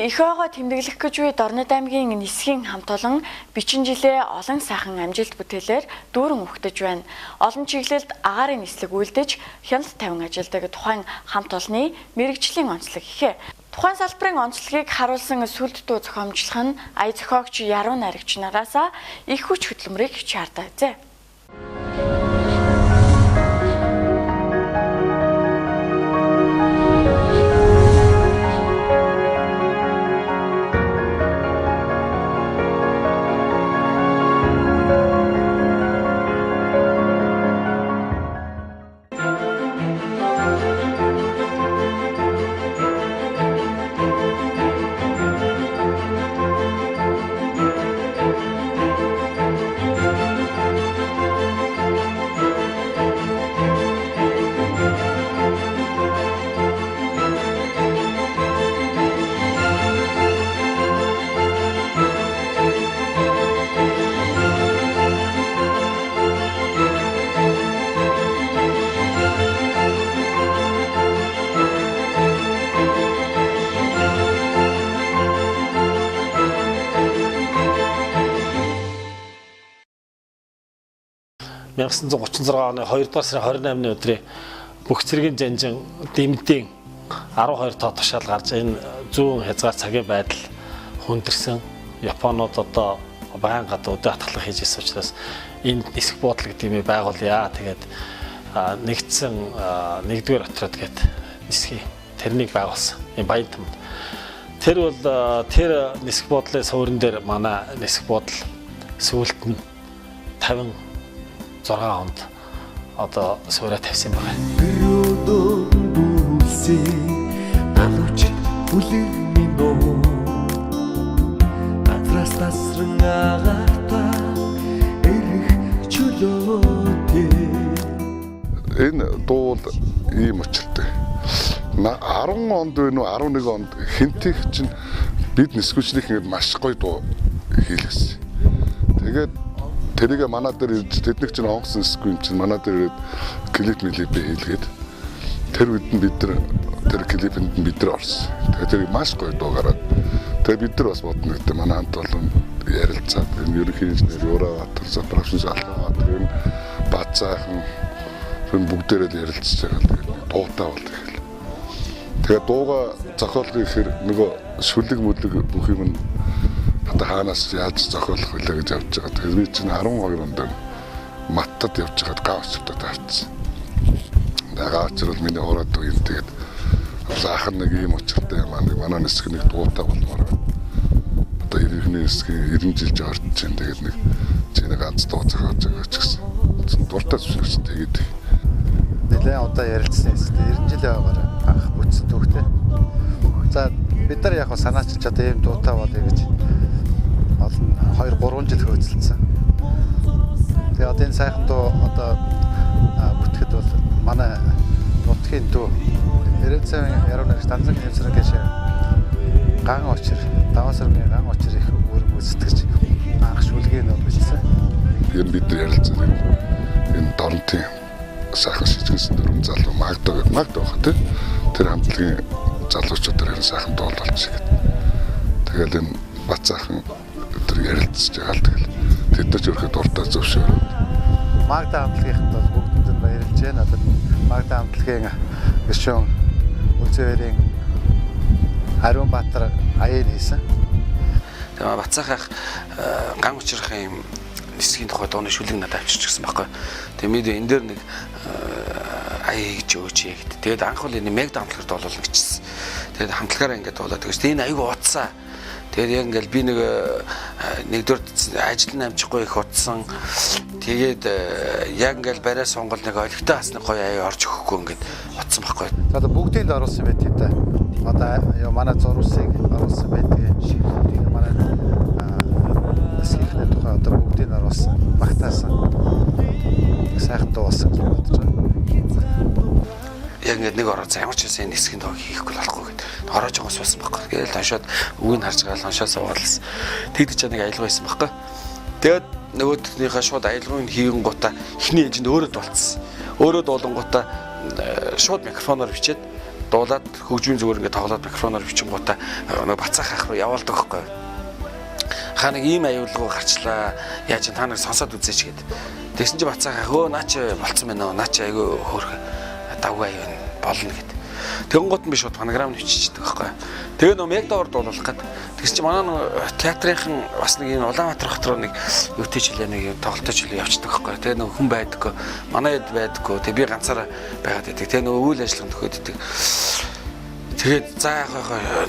Их ойгоо тэмдэглэх гэж буй Дорнод аймгийн нисхийн хамт олон бичин жилээ олон сайхан амжилт бүтээлээр дүүрэн өгтөж байна. Олон чиглэлд агаарын нислэг үйлдэж хяналт тавин ажилдаг тухайн хамт олонны мэрэгжлийн онцлог ихэ. Тухайн салбарын онцлогийг харуулсан сүлддүү зохиомжлох нь ая зохиогч Яруу найрагч нараасаа их хүч хөдөлмөрийг чаардаа. 1936 оны 2 дугаар сарын 28-ны өдрийн бүх цэргийн жанжин дэмдийн 12 тоо тушаал гарч энэ зүүн хязгаар цагийн байдал хүндэрсэн. Японууд одоо байнга өдөө атгалах хийж ирсэн учраас энэ нисэх буудлын гэдэг юм байгуулъя. Тэгээд нэгдсэн 1-р отряд гэдэг нисхий тэрнийг байгуулсан. Энэ Баян-Тамд. Тэр бол тэр нисэх буудлын суурин дээр манай нисэх буудал сүүлд нь 56 онд одоо суурай тавьсан байна. Энэ дуу ийм учиртай. 10 онд вэ нүү 11 онд хинтих чинь бид нисгүүчнийх ингээд маш гоё дуу хийлгэсэн. Тэгээд тэрийг манай дээр ирж тэднийг чинь онгоцсон нисгүй юм чинь манай дээр клип хийлгээд тэр үед нь бид тэр клипэнд бид нар орсон. Тэгээд тэрийг маш гоё дуу гараад тэгээд бид нар бас бодно гэдэг манай хамт олон ярилцаад энэ ерөнхий инженер Юрабатар, Запорожец Алхабатар, энэ Бацаахан бүгдээрээ ярилцж байгаа. Дуутай бол тэгэл. Тэгээд дууга зохиолох гэхээр нөгөө шүлэг мүлэг бүх юм одоо хаанаас яаж зохиолох вэ гэж явж байгаа. Тэгээд би чинь 12 онд маттад явж байгаад гаавчтад авчихсан. Гаавч бол миний ураад уу юм. Тэгээд заах нэг юм учиртай манай нисэх нэг дуутай болмоор. Одоо иргэний нисгийн 90 жил жаорч чинь тэгээд нэг чинь ганц дуу зохиолж байгаа ч гэсэн. Дуртай зүгч тэгээд нэлээд одоо ярилцсан юм. 90 жил яваагаар анх бүтсэн түүхтэй. За бид нар яг санаачилж одоо ийм дуутай болъё гэж олон 2-3 жил хөөцөлдсөн. Тэгээ одоо энэ сайхан дуу одоо бүтгэхэд бол манай нутгийн дүү Эренцэн яруу нэрс Данзан хэмсрэн гэж ган очир, даваасрын ган очир их өргө үзтгэж анх шүлгийг нөө бичсэн. Энэ бид нар ярилцсан энэ дорнтын сайхан шижгэнсэн дөрвөн залуу Магда баг тий. Тэр хамтлагийн залуучууд энэ сайхан дуу болж байгаа. Тэгэл энэ Бацаахан тэр ярилцж байгаа л тэгэл тэд нар ч өөрхөд дуртай зөвшөөрөв. Магда хамтлагийнханд бол бүгдэнд нь баярлж байна. Одоо Магда хамтлагийн гишүүн Үлзээрийн Ариун Баатар аян хийсэн. Тэгээ Бацаахах ган учрахын нисгийн тухай дууны шүлэг надад авчирч гисэн байхгүй. Тэгээ бид энэ дээр нэг аяа гэж өгч яа гэд. Тэгээд анх бол энэ мегда хамтлагаар дуулуулна гэжсэн. Тэгээд хамтлагаараа ингээд дуулаад тэгэж энэ аягүй утсаа. Тэгээд яг ингээл би нэгдүгээр ажил нь амжихгүй их утсан. Тэгээд яг ингээл барай сонгол нэг олигтой хасны гоё аяа орж өгөхгүй ингээд утсан байхгүй. За одоо бүгдийг оруулсан байт юм да. Одоо манай зурусыг оруулсан байдаг. Тэгээ манай эсхийхний тухай одоо бүгдийг оруулсан. Багтаасан. Сайхан дуусан гэж бодож байгаа. Яг ингээд нэг ороо ямар ч үсэн нисгийн доо хийхгүй болохгүй гэд. Ороож байгаа суусан байхгүй. Тэгэл хоншоод үгийг харж байгаа хоншоо суугаалсан. Тэгдэж чад нэг аялга байсан байхгүй. Тэгээд нөгөөднийхээ шууд аялгыг хийгэн гутаа эхний ээжинд өөрөө дуулцсан. Өөрөө дуулан гутаа шууд микрофоноор бичээд дуулаад хөгжмийн зүгээр ингээд тоглоод микрофоноор бичин гутаа нэг Бацаах ах руу яваалдаг байхгүй. Хаа нэг ийм аюулгүй гарчлаа. Яаж та нар сонсоод үзээч гэд. Тэгсэн чи Бацаах ах өө наач болцсон байна уу? Наач айгүй хөөрх давгүй аюун болно гэд. Тэгэн гут нь би шууд фонограм нэвччихдэг байхгүй. Тэгээ нөө мегда орд дуулах гээд тэгс чи манай театрынхан бас нэг энэ Улаанбаатар хот руу нэг өвтэй жилээ нэг тоглолттой жилээ явчихдаг байхгүй. Тэгээ нөө хүн байдаггүй, манай хэд байдаггүй. Тэгээ би ганцаараа байгаад байдаг. Тэгээ нөө үйл ажиллагаанд төхөддөг. Тэгээд за яг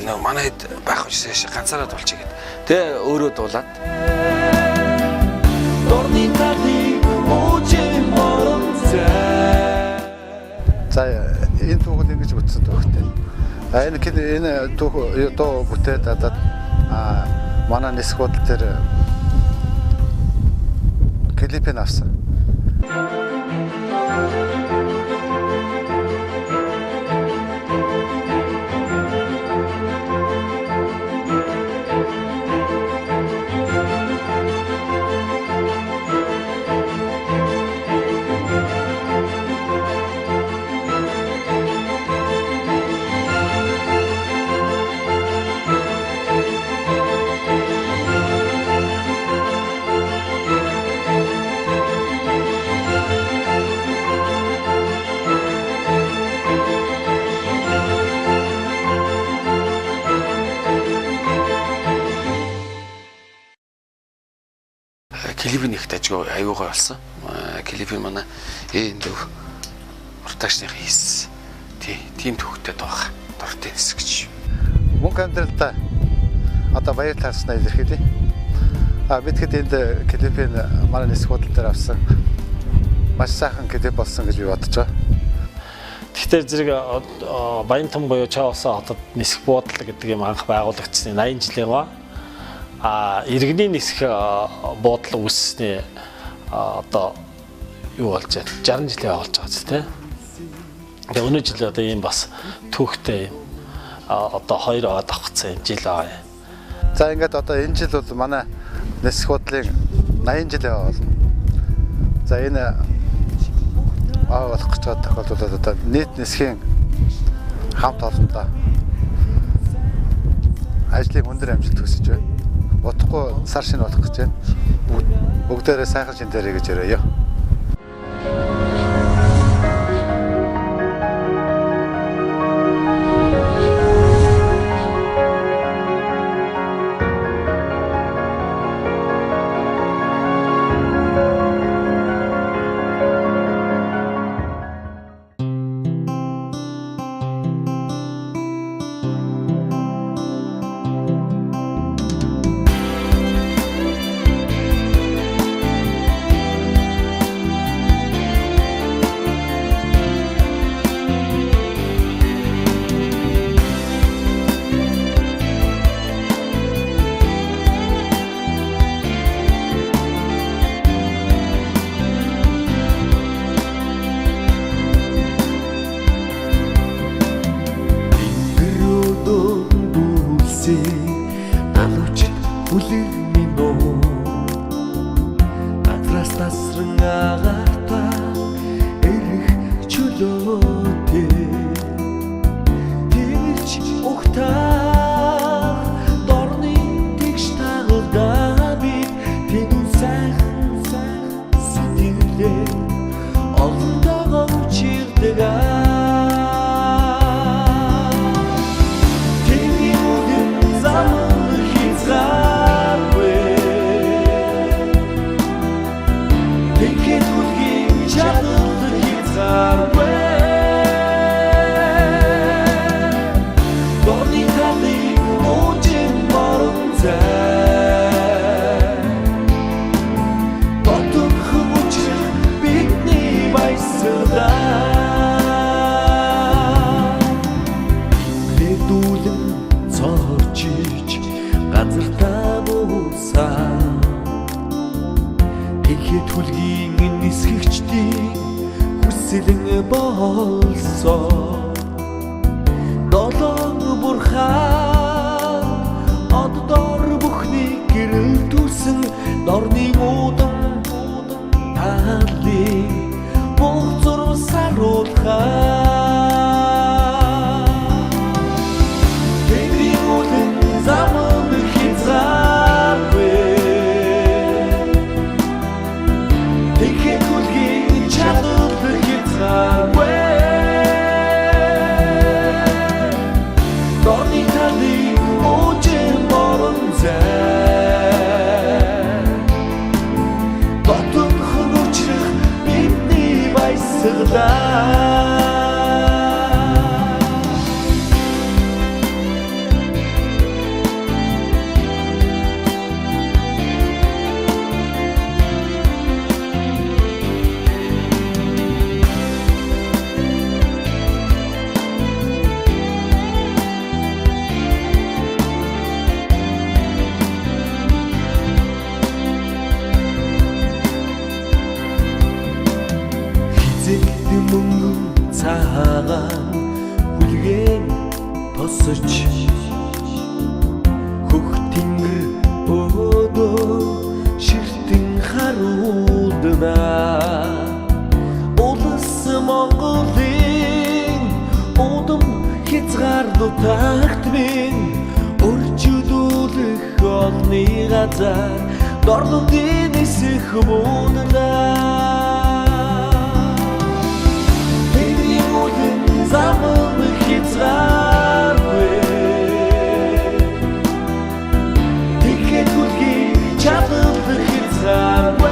нөө манай хэд байх учраас ганцаараа дуулчих гээд. Тэгээ өөрөө дуулаад Дорны тали очим моромцаа. За энэ түүхэл ингэж бүтсэн түүхтэй. Энэ дуу бүтээд одоо манай нисэх бодол дээр клипийг авсан. клипийн их дажгүй аюугаа болсон. Клипийн манай энд продакшных хийсэн. Тийм төвхтэй байгаа. Дуртай хэсэгч. Мөнх амьдралдаа одоо баяр таарснаа илэрхийлье. Бид хэд энд клипийн манай нисэх бодол дээр авсан маш сайхан клип болсон гэж би бодож байгаа. Гэхдээ зэрэг Баянтан буюу Чаосан хотод нисэх буудал гэдэг юм анх байгуулагдсан 80 жилийн ва. Иргэний нисэх буудал үүссэний одоо юу болж байна? 60 жилийн болж байгаа ч тийм. Тэгээ өнөө жил одоо ийм бас түүхтэй одоо 2 аваад авчихсан юм жил аа. За ингээд одоо энэ жил бол манай нисэх бодлын 80 жил болно. За энэ болох гэж байгаа тохиолдолд одоо нийт нисхийн хамт олондоо ажлын өндөр амжилт хүсэж байна. Утгагүй сар шинэ болох гэж байна. Бүгдээрээ сайхан шин дээрээ гэж яриа. Chapel the kids are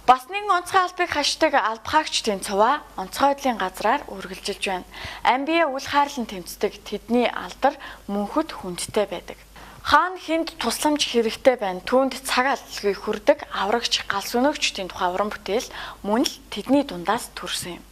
Бас нэгэн онцгой албыг хашдаг албахаагчдын цуваа онцгой байдлын газраар үргэлжилж байна. Амбие үл хайрлан тэмцдэг тэдний алдар мөнхөд хүндтэй байдаг. Хаана хүнд тусламж хэрэгтэй байна? Түүнд цаг алдалгүй хүрдэг аврагч галс өнөөгчдийн тухай уран бүтээл мөн л тэдний дундаас төрсөн юм.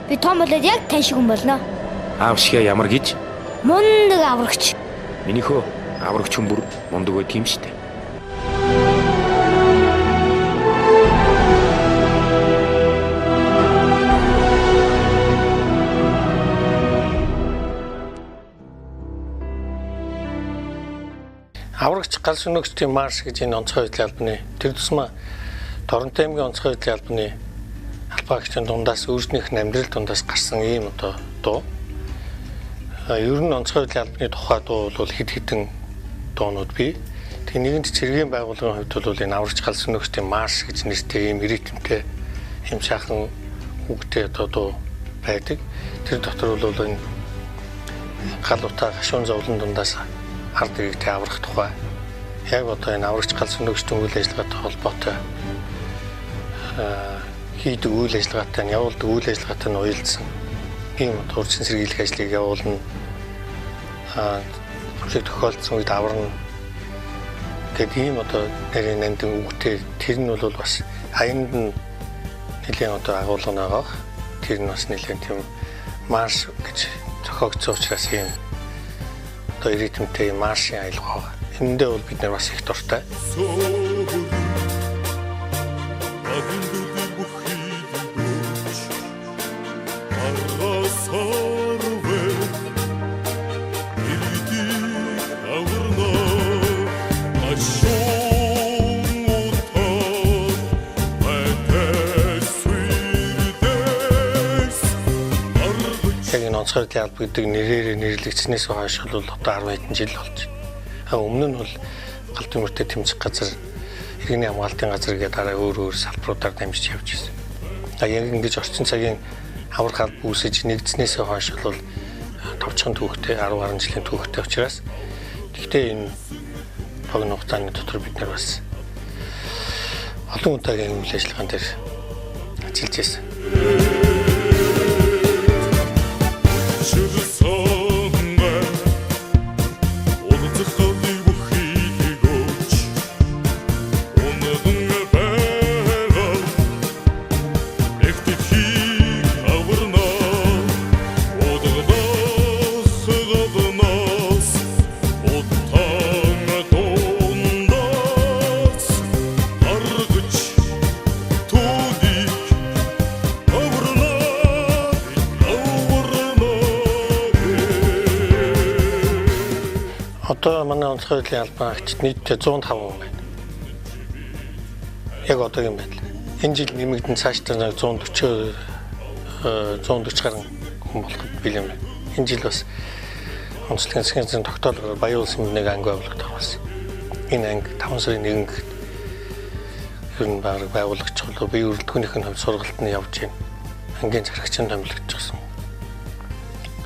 Би том болоод яг тань шиг хүн болно. Аав шиг ямар гэж? Мундаг аврагч. Минийхөө аврагч хүн бүр мундаг байт юм штэ. Аврагч галс өнөөгчдийн марш гэж энэ онцгой байдлын албаны тэр тусмаа Торонто аймгийн онцгой байдлын албаны албаагчдын дундаас өөрснийх нь амьдрал дундаас гарсан ийм одоо дуу. Ер нь онцгой байдлын албаны тухай дуу бол хэд хэдэн дуунууд бий. Тэгээ нэгэнт цэргийн байгууллагын хувьд бол энэ аврагч галс өнөөгчдийн марш гэж нэртэй ийм ритмтэй ийм сайхан үгтэй одоо дуу байдаг. Тэр дотор бол энэ гал утаа гашуун зовлон дундаас ард иргэдээ аврах тухай яг одоо энэ аврагч галс өнөөгчдийн үйл ажиллагаатай холбоотой хийдэг үйл ажиллагаатай нь явуулдаг үйл ажиллагаатай нь уялдсан ийм урьдчилан сэргийлэх ажлыг явуулна. Хүлээг тохиолдсон үед аварна гэдэг ийм одоо нарийн нандин үгтэй тэр нь бол бас аянд нь нэлийн одоо агуулга байгаа. Тэр нь бас нэлийн тийм марш гэж зохиогдсон учраас ийм одоо ритмтэй маршийн аялал байгаа. Эндээ бол бид нар бас их дуртай. Онцгой байдлын алба гэдэг нэрээр нэрлэгдснээс хойш бол одоо 10 хэдэн жил болж байна. Өмнө нь бол галт өмөртэй тэмцэх газар, иргэний хамгаалтын газар гэдэг дараа өөр салбаруудаар дамжиж явж байсан. Яг ингэж орчин цагийн аврах алба үүсэж нэгдснээс хойш бол товчхон түүхтэй 10 гаруй жилийн түүхтэй учраас тэгтээ энэ богино хугацааны дотор бид нар бас олон удаагийн үйл ажиллагаан дээр ажиллаж байсан. Одоо манай онцгой байдлын албаагчид нийтдээ 105 хүн байна. Яг одоогийн байдал. Энэ жил нэмэгдэн цаашдаа 140 гаруй хүн болоход бэлэн байна. Энэ жил бас онцлог засгийн тогтоолгоор Баян улсын нэг анги байгуулагдах болсон. Энэ анги 5 сарын 1-нд ер нь байгуулагч болоо бие үрэлдэхүүнийх нь хувьд сургалтанд явж байна. Ангийн зарагчийн томилогдож гисэн.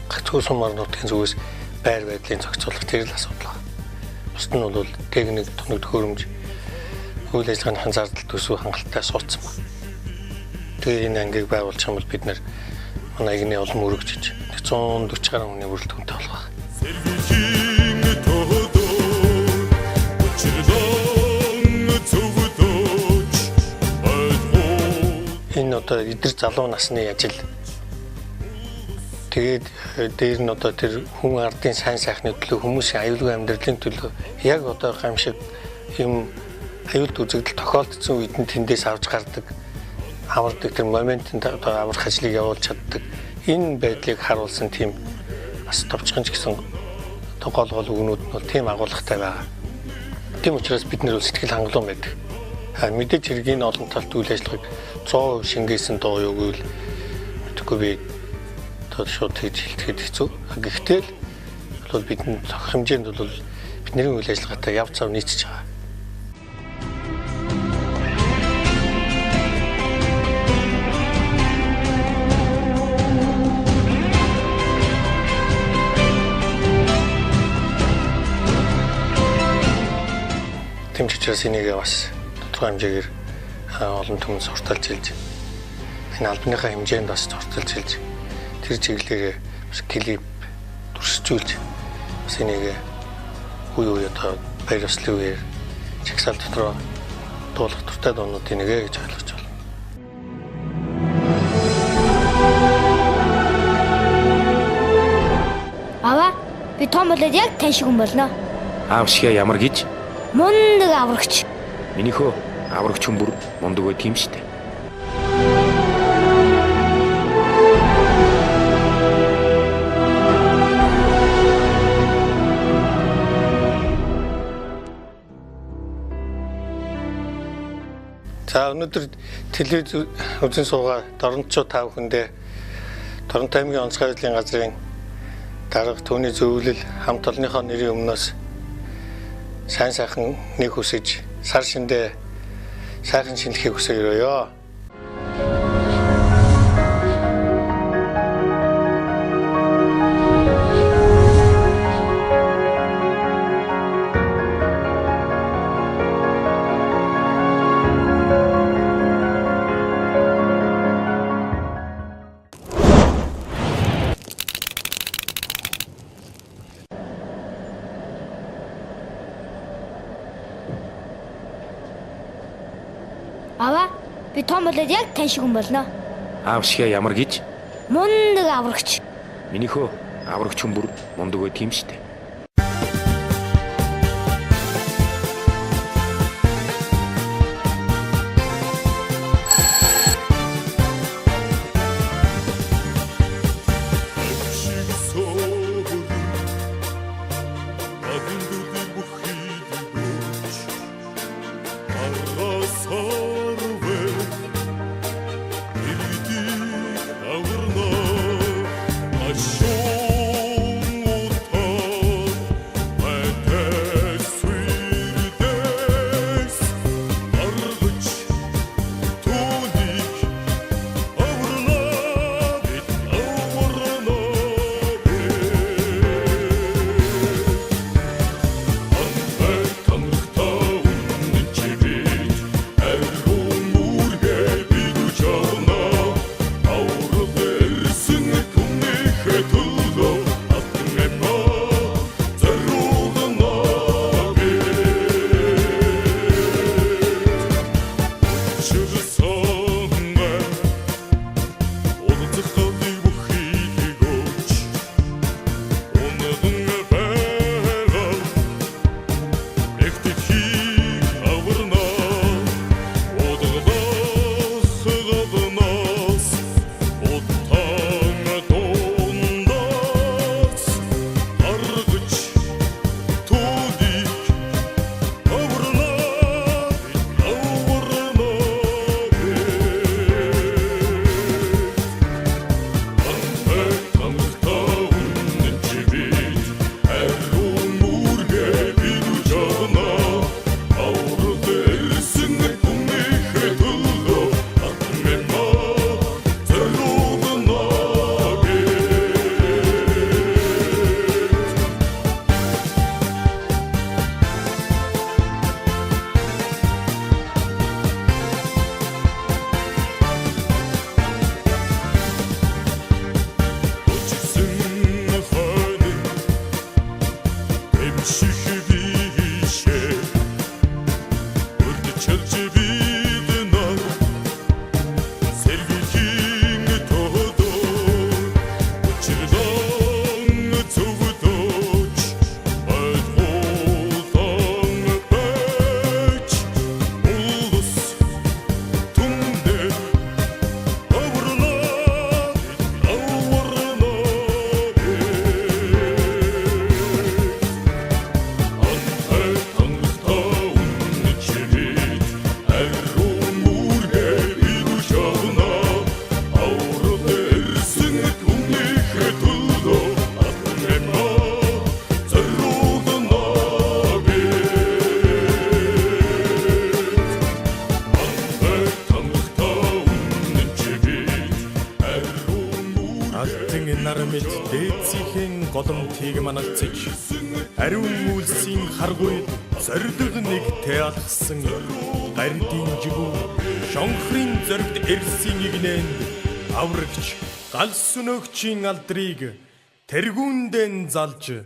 Гацгүй сумаар нутгийн зүгээс байр байдлын зохицуулах тэр л асуудал байна. Бусд нь бол техник тоног төхөөрөмж үйл ажиллагааны анзаардал төсөв хангалттай суудсан байна. Тэгээ энэ ангийг байгуулчих юм бол бид нар манай игний улам өргөжж 140 гаруй хүний бүрэлдэхүүнтэй болох байна. Энэ одоо эдгээр залуу насны ажил тэгээд дээр нь одоо тэр хүн ардын сайн сайхны төлөө хүмүүсийн аюулгүй амьдралын төлөө яг одоо гамшиг юм аюулт үзэгдэл тохиолдсон үед нь тэндээс авч гардаг авардаг тэр моментод одоо аврах ажлыг явуулж чаддаг энэ байдлыг харуулсан тийм бас товчхон ч гэсэн гол үгнүүд нь бол тийм агуулгатай байгаа. Тийм учраас бид нэр сэтгэл хангалуун байдаг. Мэдээж хэргийн олон талт үйл ажиллагааг 100% шингээсэн дуу юу гэвэл мэдгүй би одоо шууд тэгж хэлтгэхэд хэцүү. Гэхдээ л бол бидний хэмжээнд бол бидний үйл ажиллагаатай явц зав нийцэж байгаа. Тэмч учраас энийг бас тодорхой хэмжээгээр олон түмэнд сурталж хэлж энэ албаныхаа хэмжээнд бас сурталж хэлж тэр чиглэлээр бас клип туршижүүлж бас энийг үе үе одоо баяр ёслолын үеэр чагсаал дотроо дуулах дуртай дуунуудын нэгэ гэж ойлгож байна. Аваа би том болоод яг тань шиг хүн болно. Аав шиг ямар гэж? Мундаг аврагч. Минийхөө аврагч хүн бүр мундаг бай тийм штэ. За өнөөдөр телевиз үзэн суугаа Дорончуу 5 хүндээ Торонто аймгийн онцгой байдлын газрын дарга түүний зөвлөл хамт олонныхоо нэрийн өмнөөс сайн сайхан нэг хүсэж сар шиндээ сайхан шинэлхийг хүсэж өрөөё. Аваа би том болоод яг тань шиг хүн болно. Аав шиг ямар гэж? Мундаг аврагч. Минийхөө аврагч хүн бүр мундаг бай тийм штэ. Ashon голомтыг манагцж ариун үйлсийн харгуйд зориг нэгтэй алхсан гардийн жигүү шонхрын зоригт эрсийн игнэнд аврагч галс өнөөгчийн алдрыг тэргүүндэн залж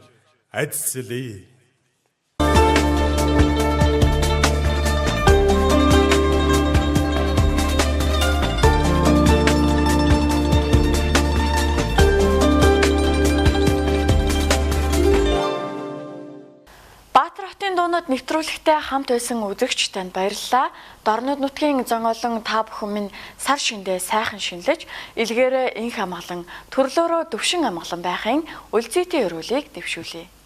адслээ. Дуунууд нэвтрүүлэгтээ хамт байсан үзэгч танд баярлалаа. Дорнод нутгийн зонгоолон та бүхэн минь сар шиндээ сайхан шинлэж, илгээрээ инх амгалан, төрлөөрөө төвшин амгалан байхын үлзийтэй өрөөлийг дэвшүүлье.